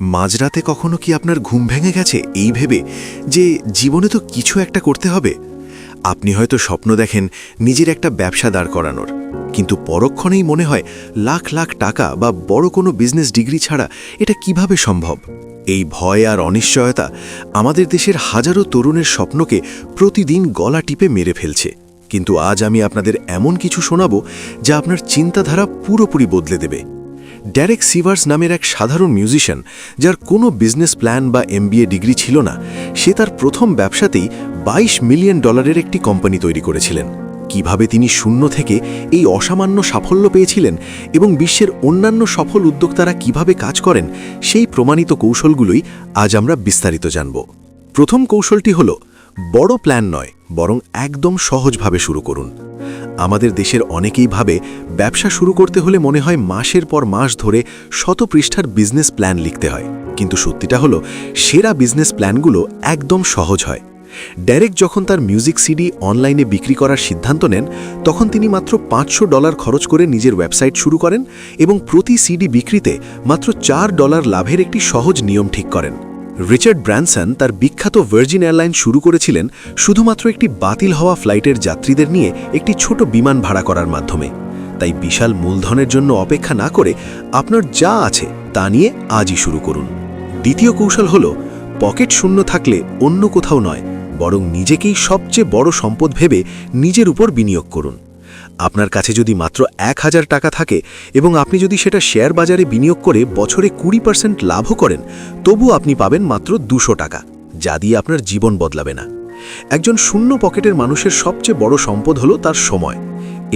মাঝরাতে কখনো কি আপনার ঘুম ভেঙে গেছে এই ভেবে যে জীবনে তো কিছু একটা করতে হবে? আপনি হয়তো স্বপ্ন দেখেন নিজের একটা ব্যবসা দাঁড় করানোর, কিন্তু পরক্ষণেই মনে হয় লাখ লাখ টাকা বা বড় কোনো বিজনেস ডিগ্রি ছাড়া এটা কিভাবে সম্ভব। এই ভয় আর অনিশ্চয়তা আমাদের দেশের হাজারো তরুণের স্বপ্নকে প্রতিদিন গলা টিপে মেরে ফেলছে। কিন্তু আজ আমি আপনাদের এমন কিছু শোনাবো যা আপনার চিন্তাধারা পুরোপুরি বদলে দেবে। ডেরেক সিভার্স নামের এক সাধারণ মিউজিশিয়ান, যার কোনো বিজনেস প্ল্যান বা MBA ডিগ্রি ছিল না, সে তার প্রথম ব্যবসাতেই $22 মিলিয়ন একটি কোম্পানি তৈরি করেছিলেন। কিভাবে তিনি শূন্য থেকে এই অসামান্য সাফল্য পেয়েছিলেন এবং বিশ্বের অন্যান্য সফল উদ্যোক্তারা কিভাবে কাজ করেন, সেই প্রমাণিত কৌশলগুলোই আজ আমরা বিস্তারিত জানব। প্রথম কৌশলটি হল, বড় প্ল্যান নয়, বরং একদম সহজভাবে শুরু করুন। আমাদের দেশের অনেকেই ভাবে ব্যবসা শুরু করতে হলে মনে হয় মাসের পর মাস ধরে শত পৃষ্ঠার বিজনেস প্ল্যান লিখতে হয়, কিন্তু সত্যিটা হলো সেরা বিজনেস প্ল্যানগুলো একদম সহজ হয়। ডেরেক যখন তার মিউজিক সিডি অনলাইনে বিক্রি করার সিদ্ধান্ত নেন, তখন তিনি মাত্র $500 খরচ করে নিজের ওয়েবসাইট শুরু করেন এবং প্রতি সিডি বিক্রিতে মাত্র $4 লাভের একটি সহজ নিয়ম ঠিক করেন। রিচার্ড ব্র্যানসন তার বিখ্যাত ভার্জিন এয়ারলাইন শুরু করেছিলেন শুধুমাত্র একটি বাতিল হওয়া ফ্লাইটের যাত্রীদের নিয়ে একটি ছোট বিমান ভাড়া করার মাধ্যমে। তাই বিশাল মূলধনের জন্য অপেক্ষা না করে আপনার যা আছে তা নিয়ে আজই শুরু করুন। দ্বিতীয় কৌশল হল, পকেট শূন্য থাকলে অন্য কোথাও নয়, বরং নিজেকেই সবচেয়ে বড় সম্পদ ভেবে নিজের উপর বিনিয়োগ করুন। আপনার কাছে যদি মাত্র 1000 টাকা থাকে এবং আপনি যদি সেটা শেয়ার বাজারে বিনিয়োগ করে বছরে 20% লাভও করেন, তবু আপনি পাবেন মাত্র 200 টাকা, যা দিয়ে আপনার জীবন বদলাবে না। একজন শূন্য পকেটের মানুষের সবচেয়ে বড় সম্পদ হলো তার সময়।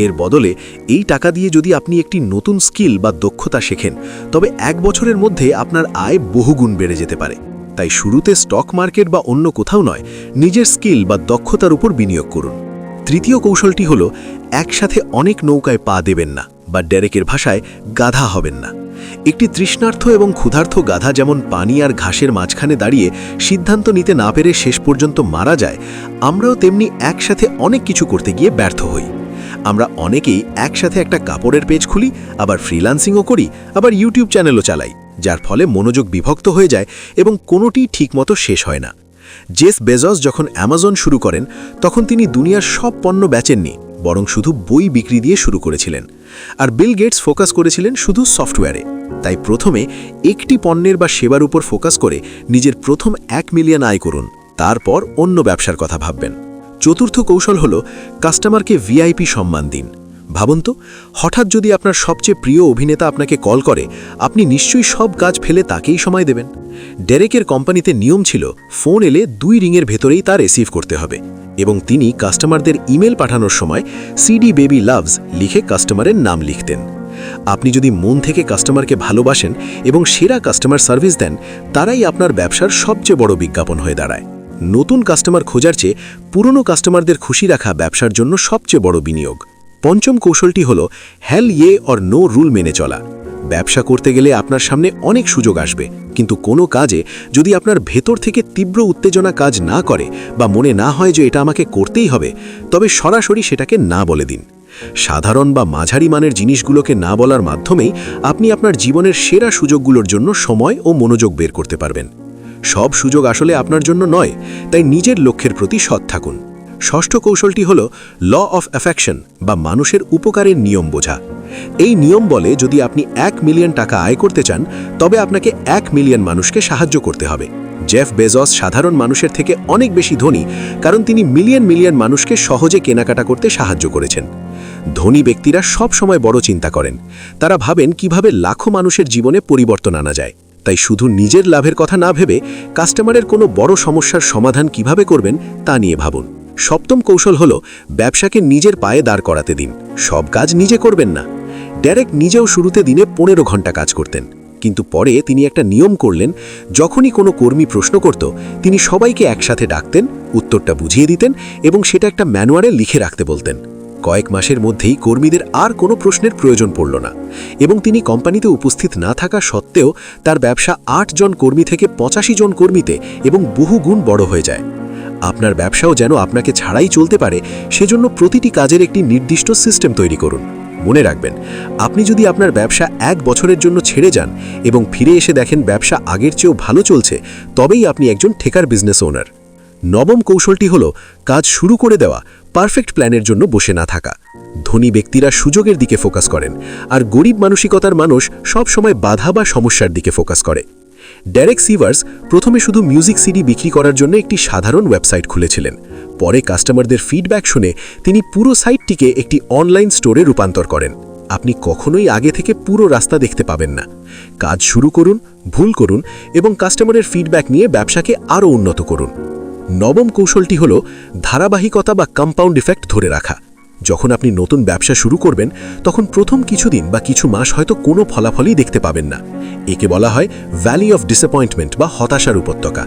এর বদলে এই টাকা দিয়ে যদি আপনি একটি নতুন স্কিল বা দক্ষতা শেখেন, তবে 1 বছরের মধ্যে আপনার আয় বহুগুণ বেড়ে যেতে পারে। তাই শুরুতে স্টক মার্কেট বা অন্য কোথাও নয়, নিজের স্কিল বা দক্ষতার উপর বিনিয়োগ করুন। তৃতীয় কৌশলটি হল, একসাথে অনেক নৌকায় পা দেবেন না, বা ডেরেকের ভাষায় গাধা হবেন না। একটি তৃষ্ণার্থ এবং ক্ষুধার্ত গাধা যেমন পানি আর ঘাসের মাঝখানে দাঁড়িয়ে সিদ্ধান্ত নিতে না পেরে শেষ পর্যন্ত মারা যায়, আমরাও তেমনি একসাথে অনেক কিছু করতে গিয়ে ব্যর্থ হই। আমরা অনেকেই একসাথে একটা কাপড়ের পেজ খুলি, আবার ফ্রিল্যান্সিংও করি, আবার ইউটিউব চ্যানেলও চালাই, যার ফলে মনোযোগ বিভক্ত হয়ে যায় এবং কোনোটি ঠিকমতো শেষ হয় না। জেফ বেজস যখন অ্যামাজন শুরু করেন, তখন তিনি দুনিয়ার সব পণ্য বেচেননি, বরং শুধু বই বিক্রি দিয়ে শুরু করেছিলেন। আর বিল গেটস ফোকাস করেছিলেন শুধু সফটওয়্যারে। তাই প্রথমে একটি পণ্যের বা সেবার উপর ফোকাস করে নিজের প্রথম 1 মিলিয়ন আয় করুন, তারপর অন্য ব্যবসার কথা ভাববেন। চতুর্থ কৌশল হল, কাস্টমারকে VIP সম্মান দিন। ভাবুন তো, হঠাৎ যদি আপনার সবচেয়ে প্রিয় অভিনেতা আপনাকে কল করে, আপনি নিশ্চয়ই সব কাজ ফেলে তাকেই সময় দেবেন। ডেরেকের কোম্পানিতে নিয়ম ছিল, ফোন এলে 2 রিংয়ের ভেতরেই তা রিসিভ করতে হবে, এবং তিনি কাস্টমারদের ইমেল পাঠানোর সময় সিডি বেবি লাভস লিখে কাস্টমারের নাম লিখতেন। আপনি যদি মন থেকে কাস্টমারকে ভালোবাসেন এবং সেরা কাস্টমার সার্ভিস দেন, তারাই আপনার ব্যবসার সবচেয়ে বড় বিজ্ঞাপন হয়ে দাঁড়ায়। নতুন কাস্টমার খোঁজার চেয়ে পুরনো কাস্টমারদের খুশি রাখা ব্যবসার জন্য সবচেয়ে বড় বিনিয়োগ। পঞ্চম কৌশলটি হল, হেল ইয়ে অর নো রুল মেনে চলা। ব্যবসা করতে গেলে আপনার সামনে অনেক সুযোগ আসবে, কিন্তু কোনো কাজে যদি আপনার ভেতর থেকে তীব্র উত্তেজনা কাজ না করে বা মনে না হয় যে এটা আমাকে করতেই হবে, তবে সরাসরি সেটাকে না বলে দিন। সাধারণ বা মাঝারি মানের জিনিসগুলোকে না বলার মাধ্যমেই আপনি আপনার জীবনের সেরা সুযোগগুলোর জন্য সময় ও মনোযোগ বের করতে পারবেন। সব সুযোগ আসলে আপনার জন্য নয়, তাই নিজের লক্ষ্যের প্রতি সৎ থাকুন। ষষ্ঠ কৌশলটি হল, ল অফ অ্যাফেকশন বা মানুষের উপকারের নিয়ম বোঝা। এই নিয়ম বলে, যদি আপনি 1 মিলিয়ন টাকা আয় করতে চান, তবে আপনাকে 1 মিলিয়ন মানুষকে সাহায্য করতে হবে। জেফ বেজস সাধারণ মানুষের থেকে অনেক বেশি ধনী, কারণ তিনি মিলিয়ন মিলিয়ন মানুষকে সহজে কেনাকাটা করতে সাহায্য করেছেন। ধনী ব্যক্তিরা সব সময় বড় চিন্তা করেন। তারা ভাবেন কিভাবে লাখো মানুষের জীবনে পরিবর্তন আনা যায়। তাই শুধু নিজের লাভের কথা না ভেবে কাস্টমারের কোনো বড় সমস্যার সমাধান কিভাবে করবেন তা নিয়ে ভাবুন। সপ্তম কৌশল হল, ব্যবসাকে নিজের পায়ে দাঁড় করাতে দিন, সব কাজ নিজে করবেন না। ডেরেক নিজেও শুরুতে দিনে 15 ঘন্টা কাজ করতেন, কিন্তু পরে তিনি একটা নিয়ম করলেন, যখনই কোনো কর্মী প্রশ্ন করত, তিনি সবাইকে একসাথে ডাকতেন, উত্তরটা বুঝিয়ে দিতেন এবং সেটা একটা ম্যানুয়ালে লিখে রাখতে বলতেন। কয়েক মাসের মধ্যেই কর্মীদের আর কোনো প্রশ্নের প্রয়োজন পড়ল না, এবং তিনি কোম্পানিতে উপস্থিত না থাকা সত্ত্বেও তার ব্যবসা 8 জন কর্মী থেকে 85 জন কর্মীতে এবং বহুগুণ বড় হয়ে যায়। আপনার ব্যবসাও যেন আপনাকে ছাড়াই চলতে পারে, সেজন্য প্রতিটি কাজের একটি নির্দিষ্ট সিস্টেম তৈরি করুন। মনে রাখবেন, আপনি যদি আপনার ব্যবসা 1 বছরের জন্য ছেড়ে যান এবং ফিরে এসে দেখেন ব্যবসা আগের চেয়েও ভালো চলছে, তবেই আপনি একজন ঠেকার বিজনেস ওনার। নবম কৌশলটি হল কাজ শুরু করে দেওয়া, পারফেক্ট প্ল্যানের জন্য বসে না থাকা। ধনী ব্যক্তিরা সুযোগের দিকে ফোকাস করেন, আর গরিব মানসিকতার মানুষ সব সময় বাধা বা সমস্যার দিকে ফোকাস করে। ডেরেক সিভার্স প্রথমে শুধু মিউজিক সিডি বিক্রি করার জন্য একটি সাধারণ ওয়েবসাইট খুলেছিলেন। পরে কাস্টমারদের ফিডব্যাক শুনে তিনি পুরো সাইটটিকে একটি অনলাইন স্টোরে রূপান্তর করেন। আপনি কখনোই আগে থেকে পুরো রাস্তা দেখতে পাবেন না। কাজ শুরু করুন, ভুল করুন এবং কাস্টমারের ফিডব্যাক নিয়ে ব্যবসাকে আরও উন্নত করুন। নবম কৌশলটি হল ধারাবাহিকতা বা কম্পাউন্ড ইফেক্ট ধরে রাখা। যখন আপনি নতুন ব্যবসা শুরু করবেন, তখন প্রথম কিছুদিন বা কিছু মাস হয়তো কোনো ফলাফলই দেখতে পাবেন না। একে বলা হয় ভ্যালি অফ ডিসঅ্যাপয়েন্টমেন্ট বা হতাশার উপত্যকা।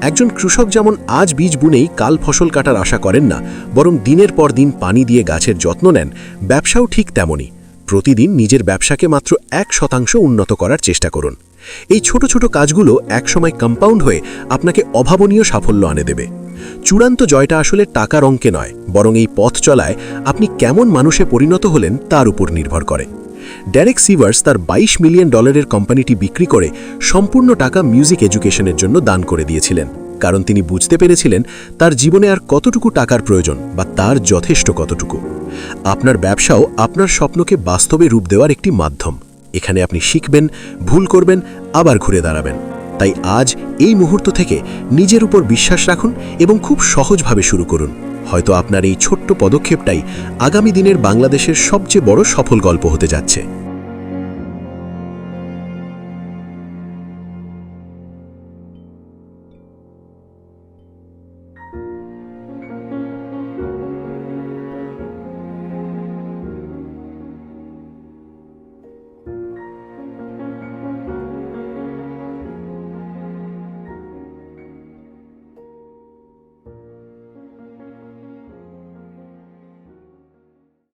একজন কৃষক যেমন আজ বীজ বুনেই কাল ফসল কাটার আশা করেন না, বরং দিনের পর দিন পানি দিয়ে গাছের যত্ন নেন, ব্যবসাও ঠিক তেমনই। প্রতিদিন নিজের ব্যবসাকে মাত্র 1% উন্নত করার চেষ্টা করুন। এই ছোট ছোট কাজগুলো একসময় কম্পাউন্ড হয়ে আপনাকে অভাবনীয় সাফল্য আনে দেবে। চূড়ান্ত জয়টা আসলে টাকার অঙ্কে নয়, বরং এই পথ চলায় আপনি কেমন মানুষে পরিণত হলেন তার উপর নির্ভর করে। ডেরেক সিভার্স তার $22 মিলিয়ন কোম্পানিটি বিক্রি করে সম্পূর্ণ টাকা মিউজিক এডুকেশনের জন্য দান করে দিয়েছিলেন, কারণ তিনি বুঝতে পেরেছিলেন তার জীবনে আর কতটুকু টাকার প্রয়োজন বা তার যথেষ্ট কতটুকু। আপনার ব্যবসাও আপনার স্বপ্নকে বাস্তবে রূপ দেওয়ার একটি মাধ্যম। এখানে আপনি শিখবেন, ভুল করবেন, আবার ঘুরে দাঁড়াবেন। তাই আজ এই মুহূর্ত থেকে নিজের উপর বিশ্বাস রাখুন এবং খুব সহজভাবে শুরু করুন। হয়তো আপনার এই ছোট্ট পদক্ষেপটাই আগামী দিনের বাংলাদেশের সবচেয়ে বড় সফল গল্প হতে যাচ্ছে।